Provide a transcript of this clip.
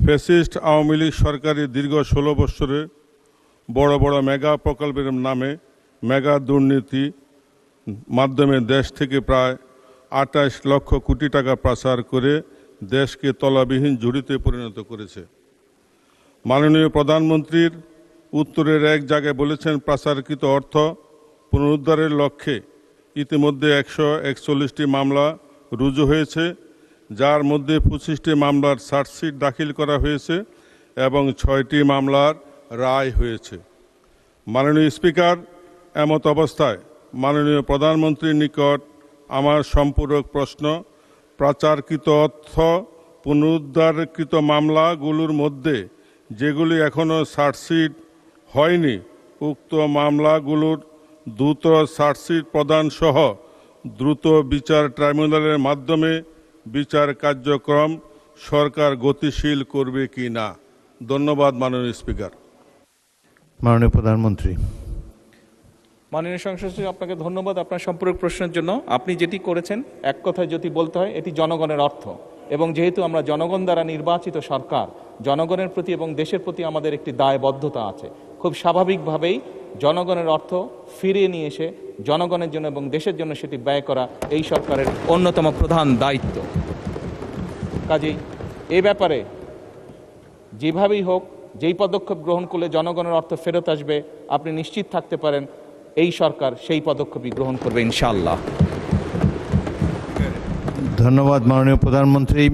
Fascist Awami League সরকারের দীর্ঘ 16 বছরে বড় বড় মেগা প্রকল্পের নামে মেগা দুর্নীতি মাধ্যমে দেশ থেকে প্রায় 28 লক্ষ কোটি টাকা পাচার করে দেশকে তলাবিহীন ঝুড়িতে পরিণত করেছে। মাননীয় প্রধানমন্ত্রীর উত্তরের এক জায়গায় বলেছেন, পাচারকৃত অর্থ পুনরুদ্ধারের লক্ষ্যে ইতিমধ্যে 141টি মামলা রুজু হয়েছে, যার মধ্যে 25টি মামলার চার্জশিট দাখিল করা হয়েছে এবং 6টি মামলার রায় হয়েছে। মাননীয় স্পিকার, এমত অবস্থায় মাননীয় প্রধানমন্ত্রীর নিকট আমার সম্পূরক প্রশ্ন, পাচারকৃত অর্থ পুনরুদ্ধারকৃত মামলাগুলোর মধ্যে যেগুলি এখনও চার্জশিট হয়নি, উক্ত মামলাগুলোর দ্রুত চার্জশিট প্রদান সহ দ্রুত বিচার ট্রাইব্যুনালের মাধ্যমে বিচার কার্যক্রম সরকার গতিশীল করবে কি না। ধন্যবাদ মাননীয় স্পিকার। মাননীয় প্রধানমন্ত্রী। মাননীয় সংসদ সদস্য, আপনাকে ধন্যবাদ আপনার সম্পূরক প্রশ্নের জন্য। আপনি যেটি করেছেন, এক কথায় যদি বলতে হয়, এটি জনগণের অর্থ, এবং যেহেতু আমরা জনগণ দ্বারা নির্বাচিত সরকার, জনগণের প্রতি এবং দেশের প্রতি আমাদের একটি দায়বদ্ধতা আছে। খুব স্বাভাবিকভাবেই জনগণের অর্থ ফিরিয়ে নিয়ে এসে জনগণের জন্য এবং দেশের জন্য সেটি ব্যয় করা এই সরকারের অন্যতম প্রধান দায়িত্ব। কাজেই এ ব্যাপারে যেভাবেই হোক, যেই পদক্ষেপ গ্রহণ করলে জনগণের অর্থ ফেরত আসবে, আপনি নিশ্চিত থাকতে পারেন এই সরকার সেই পদক্ষেপই গ্রহণ করবে ইনশাআল্লাহ। ধন্যবাদ মাননীয় প্রধানমন্ত্রী।